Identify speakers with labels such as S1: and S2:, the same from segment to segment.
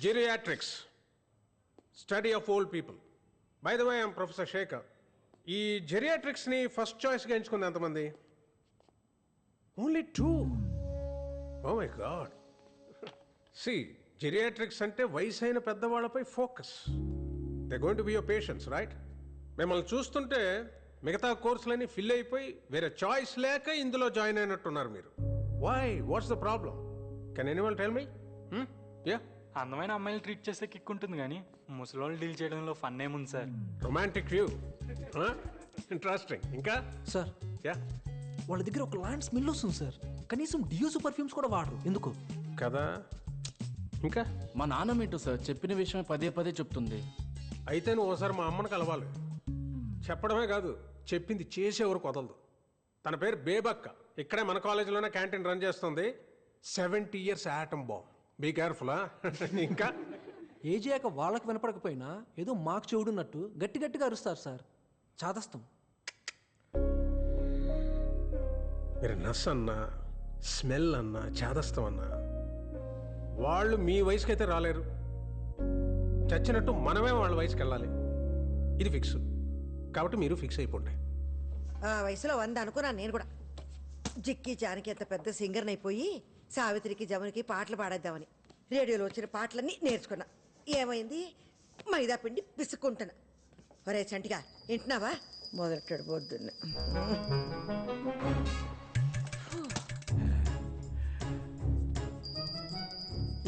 S1: Geriatrics, study of old people. By the way, I'm Professor Shekhar. ఈ జెరియాట్రిక్స్ని first చాయిస్గా ఎంచుకుంది ఎంతమంది? Only 2. Oh my god. C geriatrics అంటే వయసు అయిన పెద్దవాళ్ళపై focus. They going to be your patients, right? మిమ్మల్ని చూస్తుంటే మిగతా కోర్సులన్నీ ఫిల్ అయిపోయి వేరే చాయిస్ లేక ఇందులో జాయిన్ అయినట్టున్నారు మీరు. Why? What's the problem? Can anyone tell me? Yeah,
S2: అందమైన అమ్మాయిలు ట్రీట్ చేస్తే కిక్ ఉంటుంది కానీ ముసలోళ్ళు డీల్ చేయడంలో ఫన్ ఏముంది సార్?
S1: Romantic view. ఇంట్రెస్టింగ్. ఇంకా
S3: సార్,
S1: యా,
S3: వాళ్ళ దగ్గర ఒక లాంటి స్మెల్ వస్తుంది సార్. కనీసం డియోస్ పర్ఫ్యూమ్స్ కూడా వాడరు. ఎందుకు
S1: కదా? ఇంకా
S4: మా నాన్న మీటు సార్ చెప్పిన విషయమే పదే పదే చెప్తుంది.
S1: అయితే నువ్వు ఒకసారి మా అమ్మని కలవాలి. చెప్పడమే కాదు, చెప్పింది చేసేవరకు వదలదు. తన పేరు బేబక్క. ఇక్కడే మన కాలేజీలోనే క్యాంటీన్ రన్ చేస్తుంది. 70 years atom bomb. Be careful. ఇంకా
S3: ఏజ్ అయ్యాక వాళ్ళకి వినపడకపోయినా ఏదో మాకు చెవుడున్నట్టు గట్టి గట్టిగా అరుస్తారు సార్. చాదస్తం.
S1: మీరు నస్ అన్నా, స్మెల్ అన్నా, చేదస్తం అన్నా వాళ్ళు మీ వయసుకి అయితే రాలేరు. చచ్చినట్టు మనమే వాళ్ళ వయసుకి వెళ్ళాలి. ఇది ఫిక్స్. కాబట్టి మీరు ఫిక్స్ అయిపోండి.
S5: ఆ వయసులో 100 అనుకున్నాను నేను కూడా. జిక్కి జానకి ఎంత పెద్ద సింగర్ని అయిపోయి సావిత్రికి జమునికి పాటలు పాడేద్దామని రేడియోలో వచ్చిన పాటలన్నీ నేర్చుకున్నా. ఏమైంది? మైదా పిండి పిసుక్కుంటున్నా. ఒరే చంటిగా వింటున్నావా? మొదలెట్టాడు పొద్దున్న.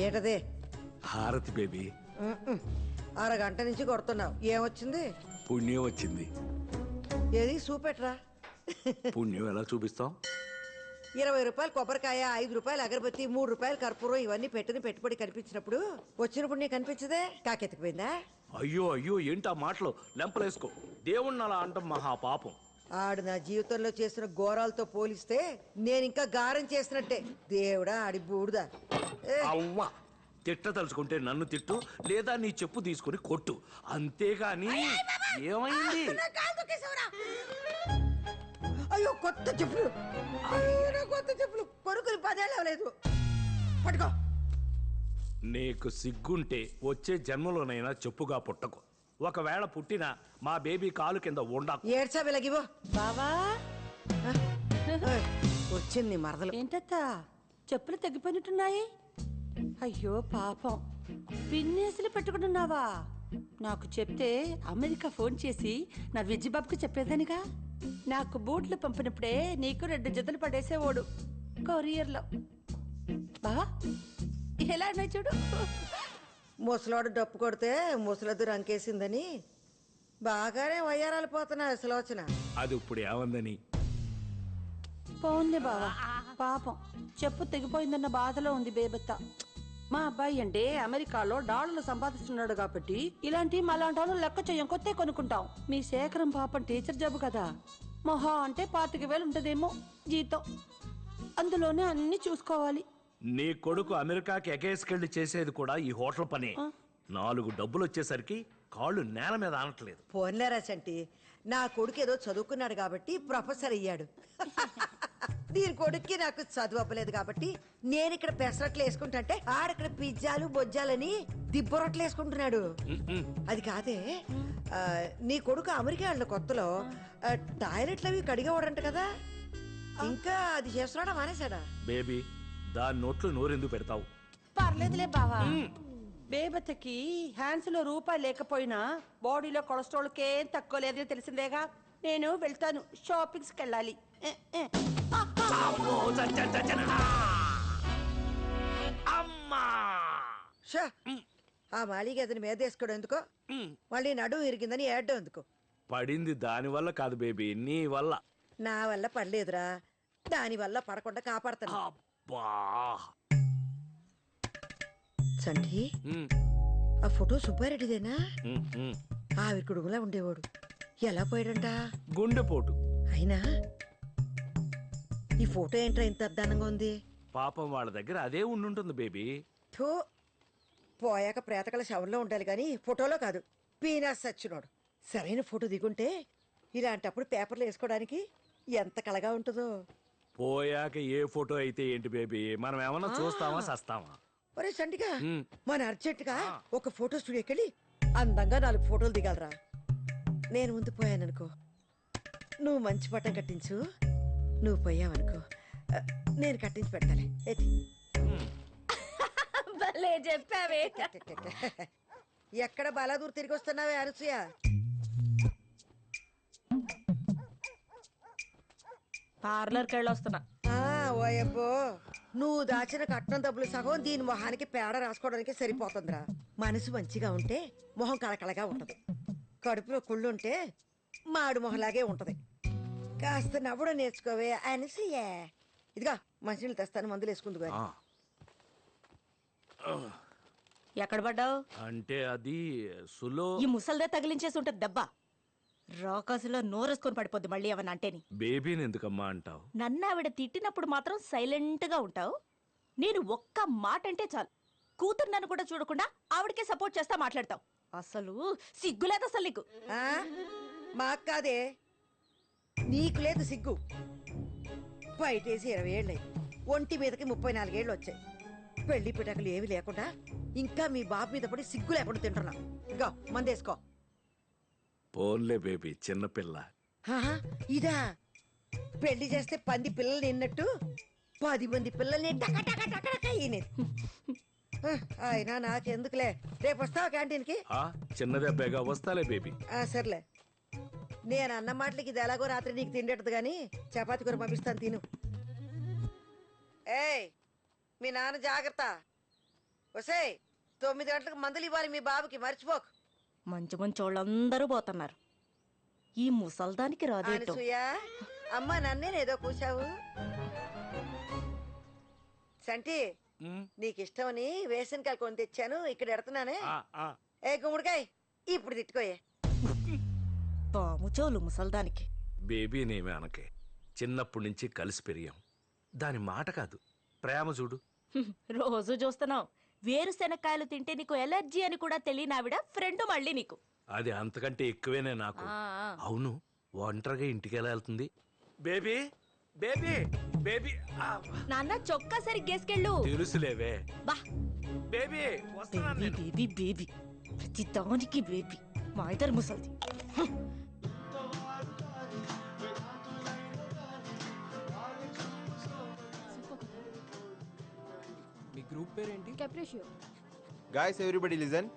S5: ఏంటదే?
S6: హారతి బేబీ.
S5: అరగంట నుంచి కొడుతున్నావు. ఏమొచ్చింది?
S6: పుణ్యం వచ్చింది.
S5: ఏది చూపెట్రా.
S6: పుణ్యం ఎలా చూపిస్తాం?
S5: 20 రూపాయలు కొబ్బరికాయ, 5 రూపాయలు అగరబత్తి, 3 రూపాయలు కర్పూరం, ఇవన్నీ పెట్టిన పెట్టుబడి కనిపించినప్పుడు వచ్చినప్పుడు నీకు కనిపించదే? కాకెత్తిపోయిందా?
S6: అయ్యో అయ్యో, ఏంటా మాటలు? లెంపలేసుకో. దేవుణ్ణి అలా అంటాం మహాపాపం.
S5: ఆడు నా జీవితంలో చేసిన ఘోరాలతో పోలిస్తే నేను ఇంకా గారం చేసినట్టే. దేవుడా ఆడి బూడుదా.
S6: అవ్వా, తిట్ట తలుచుకుంటే నన్ను తిట్టు, లేదా నీ చెప్పు తీసుకుని కొట్టు, అంతేగాని. ఏమైంది?
S5: అయ్యో కొత్త చెప్పులు. అయ్యో కొత్త చెప్పులు కొనుక్కుని 10 ఏళ్ళు అవ్వలేదు. పట్టుకో.
S6: నీకు సిగ్గుంటే వచ్చే జన్మలోనైనా చెప్పుగా పుట్టకు. ఒకవేళ పుట్టినా మా బేబీ కాలు కింద ఉండకు.
S5: ఏడ్చా వెలగివో బావా. వచ్చింది మరదలు.
S7: ఏంటత్తా చెప్పులు తగ్గిపోయినట్టున్నాయి? అయ్యో పాపం, పిన్నేసులు పెట్టుకుంటున్నావా? నాకు చెప్తే అమెరికా ఫోన్ చేసి నా విజ్జిబాబుకి చెప్పేదానిగా. నాకు బూట్లు పంపినప్పుడే నీకు 2 జతలు పడేసేవాడు కొరియర్లో. బావా ఎలా ఉన్నాయి చూడు.
S5: ముసలోడు డప్పు కొడితే ముసలద్దు రంకేసిందని బాగానే వయ్యారాలు పోతున్నా అసలోచన.
S6: అది ఇప్పుడు ఏమందని?
S7: పోన్లే బావా, పాపం చెప్పు తెగిపోయిందన్న బాధలో ఉంది బేబత్త. మా అబ్బాయి అంటే అమెరికాలో డాలర్లు సంపాదిస్తున్నాడు కాబట్టి ఇలాంటి మలాంటి వాళ్ళు లెక్క చెయ్యం, కొత్తే కొనుక్కుంటాం. మీ శేఖరం పాపం టీచర్ జాబ్ కదా, మొహా అంటే 25,000 ఉంటదేమో జీతం. అందులోనే అన్ని చూసుకోవాలి.
S6: నీ కొడుకు అమెరికాకి ఎగేసుకెళ్లి చేసేది కూడా ఈ హోటల్ పనే. 4 డబ్బులు వచ్చేసరికి కాళ్ళు నేల మీద ఆనట్లేదు.
S5: పోన్లేరా చంటి, నా కొడుకు ఏదో చదువుకున్నాడు కాబట్టి ప్రొఫెసర్ అయ్యాడు. దీని కొడుక్కి నాకు చదువు అవ్వలేదు కాబట్టి నేను ఇక్కడ పెసరట్లు వేసుకుంటుంటే ఆడక్కడ పిజ్జాలు బొజ్జాలని దిబ్బరొట్లు వేసుకుంటున్నాడు. అది కాదే, నీ కొడుకు అమెరికా వెళ్ళిన కొత్తలో టాయిలెట్లు అవి కడిగేవాడంట కదా, ఇంకా అది చేస్తున్నాడా మానేశాడా?
S6: బేబీ, దాని నోట్లు నోరెందుకు పెడతావు?
S7: పర్లేదులే బావా. బేబత్తకి హ్యాండ్స్ లో రూపాయి లేకపోయినా బాడీలో కొలెస్ట్రాల్ కేం తక్కువ లేదని తెలిసిందేగా. నేను వెళ్తాను, షాపింగ్స్ కి వెళ్ళాలి.
S5: షా, ఆ మాలిగ అతని మీద వేసుకోవడం ఎందుకో, మళ్ళీ నడుము ఇరిగిందని ఏడ్డం ఎందుకు?
S6: పడింది దాని వల్ల కాదు బేబీ, నీ వల్ల.
S5: నా వల్ల పడలేదురా, దాని వల్ల పడకుండా కాపాడతాను.
S6: అబ్బా
S5: సంటి, ఆ ఫోటో సుబ్బారెడ్డిదేనా? ఆవికుడుగులా ఉండేవాడు. ఎలా పోయాడంట?
S6: గుండెపోటు.
S5: అయినా ఈ ఫోటో ఏంట్రా ఇంత అద్దానంగా ఉంది?
S6: పాపం వాళ్ళ దగ్గర అదే ఉండుంటుంది బేబీ.
S5: థూ, పోయాక ప్రేతకల శవంలో ఉండాలి కానీ ఫోటోలో కాదు. పీనాస్ సచ్చినోడు. సరైన ఫోటో దిగుంటే ఇలాంటప్పుడు పేపర్లు వేసుకోవడానికి ఎంత కలగా ఉంటుందో.
S6: పోయాక ఏ ఫోటో అయితే ఏంటి బేబీ, మనం ఏమన్నా చూస్తామా సస్తామా?
S5: ఒరే సంటిగా మన అర్జెంటుగా ఒక ఫోటో స్టూడియోకి వెళ్ళి అందంగా 4 ఫోటోలు దిగాలరా. నేను ముందు పోయాననుకో, నువ్వు మంచి పట్టం కట్టించు. నువ్వు పోయావనుకో, నేను కట్టించి పెడతాలే.
S8: భలే చెప్పావే.
S5: ఎక్కడ బలాదూర్ తిరిగి వస్తున్నావే అనసూయ?
S8: పార్లర్కి వెళ్ళొస్తున్నా.
S5: ఓయబ్బో, నువ్వు దాచిన కట్నం డబ్బులు సగం దీని మొహానికి పేడ రాసుకోవడానికి సరిపోతుందిరా. మనసు మంచిగా ఉంటే మొహం కళకళగా ఉంటది. కడుపులో కుళ్ళుంటే మాడు మొహలాగే ఉంటది. కాస్త నవ్వడం నేర్చుకోవే అనసూయ. ఇదిగా మంచినీళ్ళు తెస్తాను, మందులు వేసుకుందు గాని.
S8: ఎక్కడ పడ్డావు?
S6: అంటే అది సులో
S8: ఈ ముసల్దే తగిలించేసి ఉంటది దెబ్బ. రాకాసులో నోరేసుకొని పడిపోద్ది మళ్ళీ ఏమన్నా అంటేని.
S6: బేబీని ఎందుకమ్మా అంటావు?
S8: నన్ను ఆవిడ తిట్టినప్పుడు మాత్రం సైలెంట్ గా ఉంటావు. నేను ఒక్క మాట అంటే చాలు కూతురు నన్ను కూడా చూడకుండా ఆవిడకే సపోర్ట్ చేస్తా మాట్లాడతావు. అసలు సిగ్గులేదు అసలు నీకు.
S5: మాకు కాదే, నీకు లేదు సిగ్గు. బయటేసి 20 ఏళ్ళయి, ఒంటి మీదకి 34 ఏళ్ళు వచ్చాయి. పెళ్లి పిటకలు ఏవి లేకుండా ఇంకా మీ బాబు మీద పడి సిగ్గు లేకుండా తింటున్నా. ఇగో మందేసుకో.
S6: పోన్లే బేబీ, చిన్నపిల్ల.
S5: ఇదా పెళ్లి చేస్తే 10 పిల్లలు నిన్నట్టు 10 మంది పిల్లల్ని అయినా నాకెందుకులే. రేపు వస్తావా క్యాంటీన్కి?
S6: చిన్న దెబ్బగా వస్తాలే బేబీ.
S5: సర్లే, నేను అన్న మాటలకి ఇది ఎలాగో రాత్రి నీకు తిండేటది గాని చపాతి కూర పంపిస్తాను, తిను. ఏయ్, మీ నాన్న జాగ్రత్త. ఒసేయ్, 9 గంటలకు మందులు ఇవ్వాలి మీ బాబుకి, మర్చిపోకు.
S8: మంచి మంచి వాళ్ళందరూ పోతున్నారు. ఈ ముసల్దానికి రాదేటో.
S5: అనసూయ, అమ్మ నన్నేనేదో కూసావు. సంటి, నీకు ఇష్టమని వేసనకాయలు కొని తెచ్చాను, ఇక్కడ ఎడుతున్నానే. ఏ గుమ్మడికాయ, ఇప్పుడు తిట్టుకోయే.
S8: పాముచోలు ముసల్దానికి.
S6: బేబీనేమే అనకే, చిన్నప్పటి నుంచి కలిసి పెరిగాం. దాని మాట కాదు, ప్రేమ చూడు.
S8: రోజు చూస్తున్నావు. వేరుశెనక్కాయలు తింటే నీకు ఎలర్జీ అని కూడా తెలియని ఆవిడ ఫ్రెండ్ మళ్ళీ నీకు.
S6: అది అంతకంటే ఎక్కువేనే నాకు. అవును, ఒంటరిగా ఇంటికి ఎలా వెళ్తుంది? Baby baby baby.
S8: నాన్న చొక్కా సరిగ్గేసుకెళ్ళు.
S6: తెలుసులేవే.
S8: బా
S6: బేబీ వస్తున్నాను నేను.
S8: బేబీ బేబీ, ప్రతి దానికి బేబీ. మా ఇద్దరు ముసల్ది.
S3: మీ గ్రూప్ పేరేంటి?
S9: Guys everybody listen.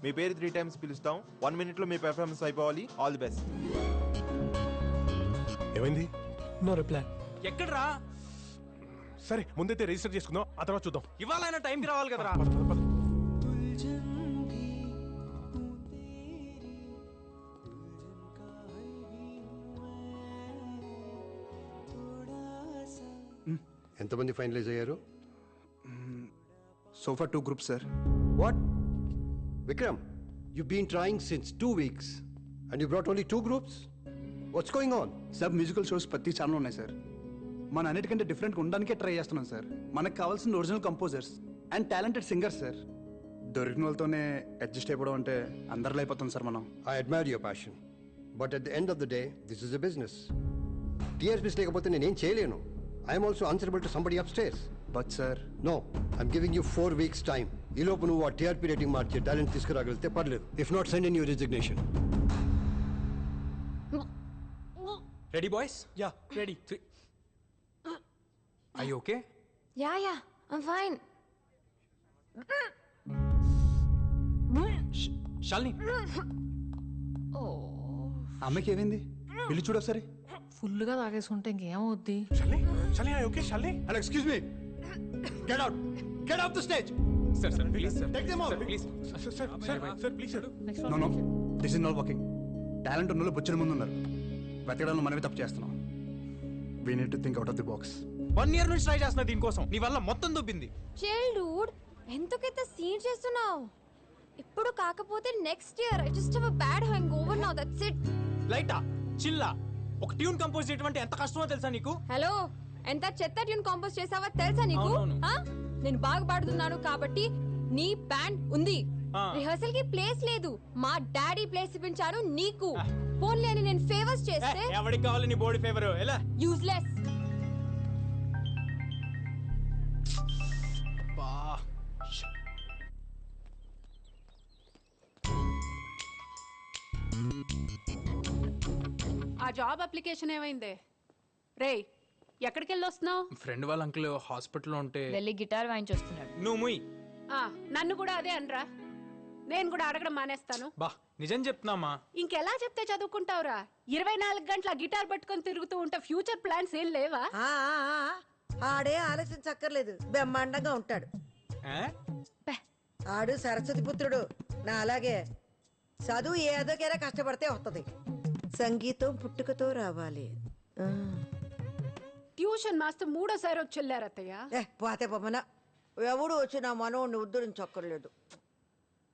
S9: మీ పేరు 3 times పిలుస్తాం. 1 minute లో మీ పెర్ఫార్మెన్స్ అయిపోవాలి. All the best.
S1: ఏమైంది?
S3: No reply.
S1: ఎక్కడరా? సరే, ముందైతే రిజిస్టర్ చేసుకుందాం, ఆ తర్వాత చూద్దాం.
S3: ఇవాళ అయినా టైంకి రావాలి కదరా.
S1: పద, పద, పద.
S10: ఎంతమంది ఫైనలైజ్ అయ్యారు?
S9: So for 2 groups sir.
S10: What Vikram, you been trying since 2 weeks and you brought only 2 groups? What's going on?
S9: Sir musical shows ప్రతి ఛానల్ ఉన్నాయి సార్. మన అన్నిటికంటే డిఫరెంట్గా ఉండడానికే ట్రై చేస్తున్నాం సార్. మనకు కావాల్సిన original composers and talented singers sir. దొరికిన వాళ్ళతోనే అడ్జస్ట్ అయిపోవడం అంటే అందరిలో అయిపోతుంది సార్ మనం.
S10: I admire your passion, but at the end of the day this is a business. TRPs లేకపోతే నేనేం చేయలేను. I'm also answerable to somebody upstairs.
S9: But sir,
S10: no, I'm giving you 4 weeks time. ఈ లోపు నువ్వు ఆ TRP rating మార్చే talent తీసుకురాగలిగితే పర్లేదు. If not, send in your resignation.
S3: Ready boys? Yeah ready. I okay?
S8: Yeah I'm fine.
S3: Shalini,
S9: అమ్మకి ఏమైంది? వెళ్ళి చూడు ఒకసారి.
S7: ఫుల్గా తాగేసుకుంటే ఇంకేమవుద్ది?
S1: Shalini, okay Shalini?
S9: And excuse me, get out, get off the stage.
S3: Sir sir please sir,
S9: Take them out.
S3: Please
S1: sir please sir.
S9: No, no, this is not working. Talent ఉన్న వాళ్ళు బొచ్చిన ముందు ఉన్నారు. వెతకడంలో మనమే తప్పు చేస్తున్నాం. We need to think out of the box.
S3: 1 year నుంచి try చేస్తున్నా దీనికోసం. నీ వల్ల మొత్తం దొబ్బింది.
S8: చైల్డ్హుడ్ ఎంతకైతే సీన్ చేస్తున్నావు. ఇప్పుడు కాకపోతే next year. I just have a bad hangover now, that's it.
S3: లైటా చిల్లా ఒక ట్యూన్ కంపోజ్ చేయడం అంటే ఎంత కష్టమో తెలుసా నీకు?
S8: హలో, ఎంత చెత్త ట్యూన్ కంపోజ్ చేసావో తెలుసా నీకు? నేను బాగా పాడుతున్నాను కాబట్టి నీ బ్యాండ్ ఉంది. రిహర్సల్ కి ప్లేస్ లేదు. మా డాడీ ప్లేస్ ఇప్పించాను నీకు. పోన్లే అని నేను ఫేవర్స్ చేస్తే
S3: ఎవరికి కావాలి నీ బాడీ ఫేవర్? ఎలా
S8: యూజ్లెస్.
S11: ఆ జాబ్ అప్లికేషన్ ఏమైందే? రేయ్, ఎక్కడికి వెళ్ళొస్తున్నావు?
S12: ఫ్రెండ్ వాళ్ళ అంకుల్ హాస్పిటల్లో ఉంటే
S8: వెళ్ళి గిటార్ వాయించొస్తున్నాడు.
S12: నువ్వు ముయ్.
S11: నన్ను కూడా అదే అనరా. నేను కూడా అడగడం మానేస్తాను.
S12: బా నిజం చెప్తున్నామా?
S11: ఇంకెలా చెప్తే చదువుకుంటావురా? 24 గంటల గిటార్ పట్టుకొని తిరుగుతూ ఉంటే ఫ్యూచర్ ప్లాన్స్ ఏం లేవా?
S5: ఆడే ఆలోచించక్కర్లేదు, బ్రహ్మాండంగా ఉంటాడు. ఆడు సరస్వతి పుత్రుడు, నా అలాగే. చదువు ఏదోకేరా కష్టపడితే వస్తుంది. సంగీతం పుట్టుకతో రావాలి.
S11: ట్యూషన్ మాస్టర్ 3ఓసారి వచ్చి వెళ్ళారత్తయ్య.
S5: పోతే పొమ్మన ఎవడు వచ్చి నా మనోడిని ఉద్ధరించక్కర్లేదు.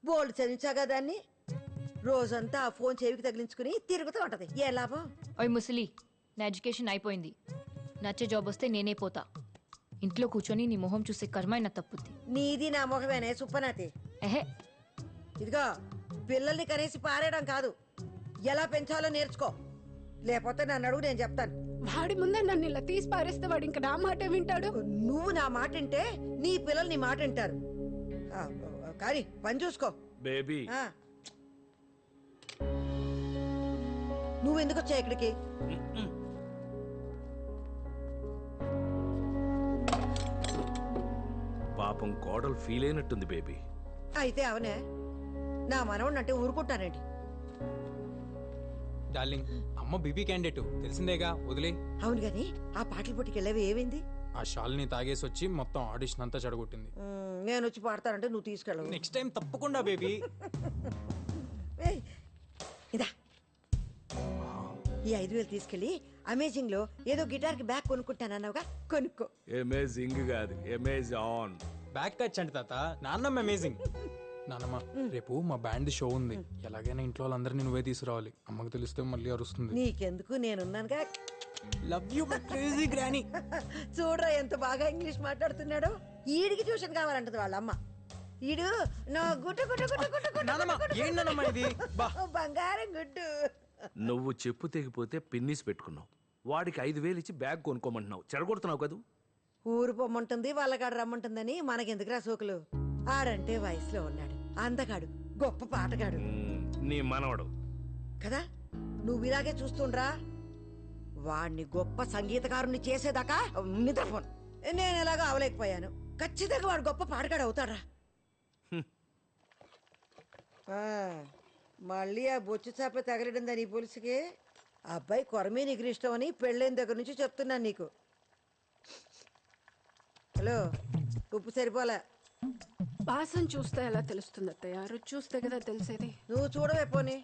S5: బోల్డ్ చదివించాగా దాన్ని. రోజంతా ఆ ఫోన్ చెవికి తగిలించుకుని తిరుగుతూ ఉంటది. ఏ లాభం?
S8: ఓయ్ ముసలి, నా ఎడ్యుకేషన్ అయిపోయింది. నచ్చే జాబ్ వస్తే నేనే పోతా. ఇంట్లో కూర్చొని నీ మొహం చూసే కర్మ నా తప్పుద్ది.
S5: నీది నా మొహమేనే సుప్పనాతి.
S8: ఎహే,
S5: ఇదిగో పిల్లల్ని కనేసి పారేయడం కాదు, ఎలా పెంచాలో నేర్చుకో. లేకపోతే నన్ను అడుగు, నేను చెప్తాను.
S11: వాడి ముందే నన్ను ఇలా తీసి పారేస్తే వాడు ఇంకా నా మాట వింటాడు.
S5: నువ్వు నా మాట వింటే నీ పిల్లలు నీ మాట వింటారు. కానీ పని చూసుకో
S6: బేబీ.
S5: నువ్వెందుకు వచ్చా ఇక్కడికి?
S6: పాపం కోడలు ఫీల్ అయినట్టుంది బేబీ.
S5: అయితే అవనే, నా మనవడిని అంటే ఊరుకుంటానండి.
S12: డార్లింగ్, అమ్మ బీబీ క్యాండిడేట్ తెలిసిందేగా, వదిలే.
S5: అవును గాని ఆ పాటల పోటీకి వెళ్ళేవి ఏమైంది?
S12: ఆ షాల్ని తాగేసి వచ్చి మొత్తం ఆడిషన్ అంతా చెడగొట్టింది.
S5: నేను వచ్చి పాడతానంటే నువ్వు తీసుకెళ్ళవు.
S12: నెక్స్ట్ టైం తప్పకుండా బేబీ.
S5: ఇదా ఈ 5,000 తీసుకెళ్ళి అమేజింగ్ లో ఏదో గిటార్ కి బ్యాగ్ కొనుక్కుంటానన్నావుగా, కొనుక్కో.
S6: అమేజింగ్ కాదు, అమేజాన్.
S12: బ్యాక్ టచ్ అంటే తాత, నాన్నమ్మ అమేజింగ్. నాన్నమ్మ, రేపు మా బ్యాండ్ షో ఉంది. ఎలాగైనా ఇంట్లో వాళ్ళందరినీ నువ్వే తీసుకురావాలి. అమ్మకి తెలిస్తే మళ్ళీ అరుస్తుంది.
S5: నీకెందుకు, నేనున్నానుగా.
S12: Love you crazy granny.
S5: చూడరా ఎంత బాగా ఇంగ్లీష్ మాట్లాడుతున్నాడు. ఈడికి ట్యూషన్ కావాలంటది వాళ్ళ అమ్మ. ఈడు నా గుడ్డు గుడ్డు గుడ్డు గుడ్డు గుడ్డు బంగారం గుడ్డు.
S6: నువ్వు చెప్పు తెగిపోతే పిన్నిస్ పెట్టుకున్నావు. వాడికి 5,000 ఇచ్చి బ్యాగ్ కొనుక్కోమంటున్నావు. చెడగొడుతున్నావు కదూ.
S5: ఊరు పొమ్మంటుంది, వాళ్ళకాడ రమ్మంటుందని మనకెందుకురా సోకులు. ఆడంటే వయసులో ఉన్నాడు, అందగాడు, గొప్ప పాటగాడు
S6: నీ మనవడు
S5: కదా. నువ్వు ఇలాగే చూస్తుండ్రా. వాణ్ణి గొప్ప సంగీతకారుని చేసేదాకా నిద్రపోను. నేను ఎలాగో అవలేకపోయాను. ఖచ్చితంగా వాడు గొప్ప పాటగాడు అవుతాడ్రా. మళ్ళీ ఆ బొచ్చు చేప తగలడిందా నీ పులుసుకి? అబ్బాయి కొరమే నీకు ఇష్టం అని పెళ్ళైన దగ్గర నుంచి చెప్తున్నాను నీకు. హలో, ఉప్పు సరిపోలే.
S11: వాసన చూస్తే ఎలా తెలుస్తుంది అత్తయ్య? రుచి చూస్తే కదా తెలిసేది.
S5: నువ్వు చూడవే పోనీ.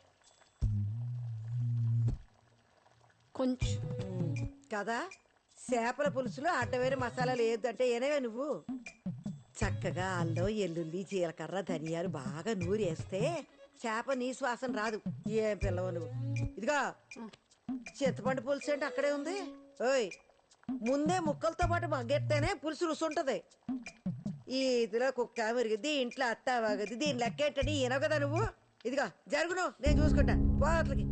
S11: కొంచెం
S5: కదా. చేపల పులుసులో అడ్డమైన మసాలాలు ఏదంటే ఏనేవే నువ్వు. చక్కగా అల్లం, ఎల్లుల్లి, జీలకర్ర, ధనియాలు బాగా నూరేస్తే చేప నీ శ్వాసన రాదు. ఏం పిల్లవు నువ్వు. ఇదిగా చింతపండు పులుసు అంటే అక్కడే ఉంది. ఓయ్, ముందే ముక్కలతో పాటు మగ్గెత్తేనే పులుసు రుసుంటది. ఈ ఇదిలో కుక్క మెరిగిద్ది, ఇంట్లో అత్త వాగది, దీని లెక్కేటని ఈనవు కదా నువ్వు. ఇదిగా జరుగును, నేను చూసుకుంటా. పోట్లకి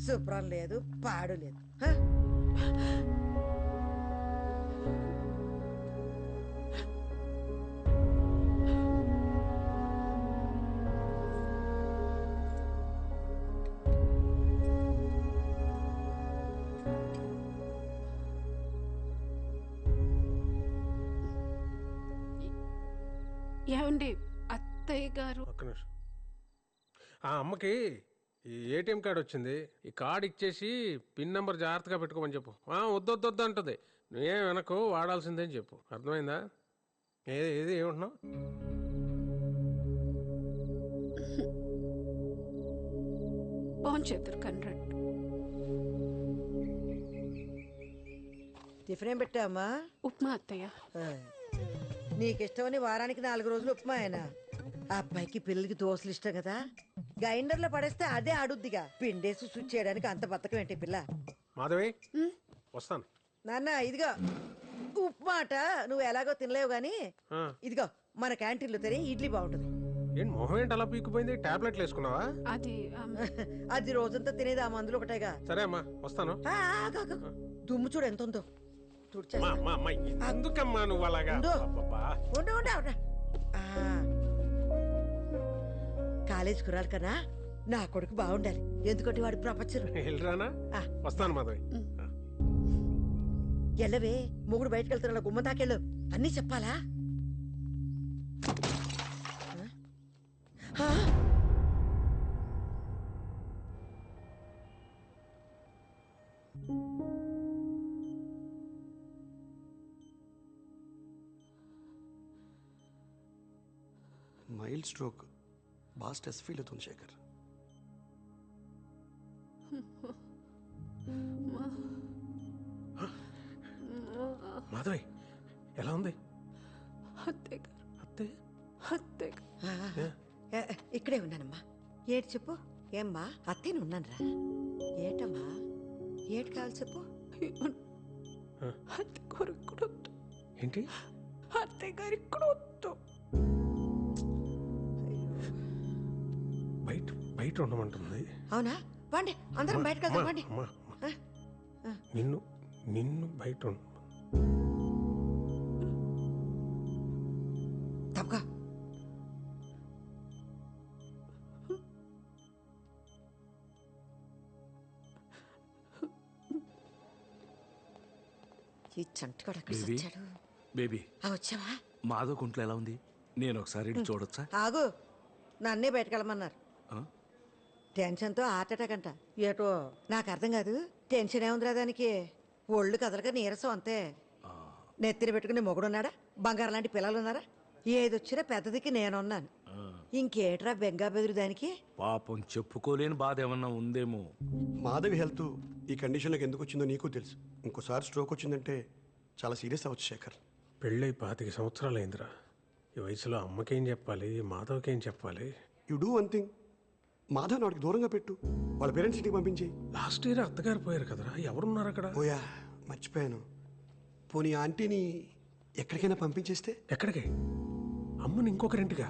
S5: శుభ్రం లేదు, పాడు లేదు.
S11: ఏమండి అత్తయ్య గారు?
S1: ఒక్క నిమిషం. ఆ అమ్మకి ఈ ఏటీఎం కార్డు వచ్చింది. ఈ కార్డు ఇచ్చేసి పిన్ నెంబర్ జాగ్రత్తగా పెట్టుకోమని చెప్పు. వద్దొద్దొద్దు అంటుంది. నువ్వేం వెనకు వాడాల్సిందని చెప్పు. అర్థమైందా? ఏది ఏమంటున్నావు?
S11: బాగుంచేద్దరు కన్రాడ్.
S5: టిఫిన్ ఏం పెట్టావమ్మా?
S11: ఉప్మా అత్తయ్య.
S5: నీకిష్టమని వారానికి 4 రోజులు ఉప్మా అయినా. ఆ అబ్బాయికి పిల్లలకి దోశలు ఇష్టం కదా. గ్రైండర్ లో పడేస్తే అదే ఆడుద్దిగా. పిండేసి స్విచ్ చేయడానికి అంత బతకం ఏంటి పిల్ల?
S1: మాధవి, వస్తాను.
S5: నాన్న ఇదిగో ఉప్మా అట. నువ్వు ఎలాగో తినలేవు గాని ఇదిగో మన క్యాంటీన్లో తిని ఇడ్లీ బాగుంటుంది.
S1: ఏంటి మొహం ఏంటి అలా పీకిపోయింది? టాబ్లెట్లు వేసుకున్నావా?
S5: అది రోజంతా తినేది ఆ మందులు ఒకటేగా.
S1: సరే అమ్మా, వస్తాను.
S5: దుమ్ము చూడు ఎంత ఉందో.
S1: ఎందుకమ్మా నువ్వు అలాగా?
S5: కాలేజ్ కురాలి కన్నా నా కొడుకు బాగుండాలి, ఎందుకంటే వాడు ప్రపంచం.
S1: వెళ్ళరానా? వస్తాను మాధవి.
S5: ఎల్లవే, మొగుడు బయటకు వెళ్తున్నా గుమ్మ తాకెళ్ళు, అన్నీ చెప్పాలా? ఆ?
S13: మైల్డ్ స్ట్రోక్, బాగా స్ట్రెస్ ఫీల్ అవుతుంది శేఖర్.
S1: మాధవి ఎలా ఉంది?
S5: ఇక్కడే ఉన్నానమ్మా. ఏటి చెప్పు. ఏమ్మా అత్తేను ఉన్నానరా. ఏటమ్మా ఏటి కావాలి చెప్పు.
S1: ఏంటి? బయట బయట ఉండమంటుంది.
S5: అవునా? పండి అందరం బయటకు వెళ్దాం. పండి.
S1: నిన్ను నిన్ను బయట
S5: తప్పగా ఈ చంటిగాడు అక్కడ వచ్చాడు.
S6: బేబీ
S5: వచ్చావా?
S6: మాధవ్ కుంట్లో ఎలా ఉంది? నేను ఒకసారి చూడొచ్చా?
S5: ఆగు, నన్నే బయటకెళ్ళమన్నారు. టెన్షన్తో హార్ట్ అటాక్ అంట. ఏటో నాకు అర్థం కాదు. టెన్షన్ ఏముందిరా దానికి, ఒళ్ళు కదలక నీరసం అంతే. నెత్తిన పెట్టుకుని మొగుడున్నాడా? బంగారం లాంటి పిల్లలు ఉన్నారా? ఏదొచ్చినా పెద్దదికి నేనున్నాను. ఇంకేట్రా బెంగా బెదురు దానికి?
S6: పాపం చెప్పుకోలేని బాధ ఏమన్నా ఉందేమో.
S13: మాధవి హెల్త్ ఈ కండిషన్లోకి ఎందుకు వచ్చిందో నీకు తెలుసు. ఇంకోసారి స్ట్రోక్ వచ్చిందంటే చాలా సీరియస్ అవ్వచ్చు శేఖర్.
S1: పెళ్ళై 25 సంవత్సరాలు అయిందిరా. ఈ వయసులో అమ్మకేం చెప్పాలి, మాధవ్కేం చెప్పాలి?
S13: You do one thing, Madhav నాడికి దూరంగా పెట్టు, వాళ్ళ పేరెంట్స్ ఇంటికి పంపించి.
S1: లాస్ట్ ఇయర్ అత్తగారు పోయారు కదరా, ఎవరున్నారు అక్కడ?
S13: ఓయా మర్చిపోయాను. పోనీ ఆంటీని ఎక్కడికైనా పంపించేస్తే?
S1: ఎక్కడికి? అమ్మని ఇంకొకరింటిగా?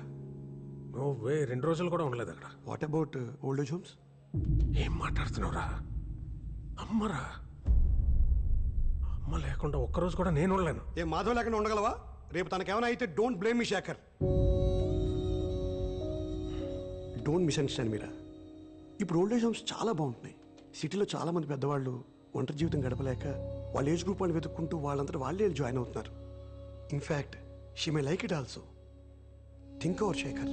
S1: నువ్వే 2 రోజులు కూడా ఉండలేదు అక్కడ.
S13: What about old age homes?
S1: ఏం మాట్లాడుతున్నావురా? అమ్మరా, అమ్మ లేకుండా ఒక్కరోజు కూడా నేను ఉండలేను.
S13: ఏ మాధవ్ లేకుండా ఉండగలవా? రేపు తనకేమైనా అయితే don't blame me Shekhar. Don't misunderstand Meera. ఇప్పుడు ఓల్డ్ ఏజ్ హోమ్స్ చాలా బాగుంటున్నాయి. సిటీలో చాలా మంది పెద్దవాళ్ళు ఒంటరి జీవితం గడపలేక వాళ్ళ ఏజ్ గ్రూప్ వాళ్ళు వెతుక్కుంటూ వాళ్ళంతా వాళ్ళే జాయిన్ అవుతున్నారు. In fact she may like it also. Think over Shekhar.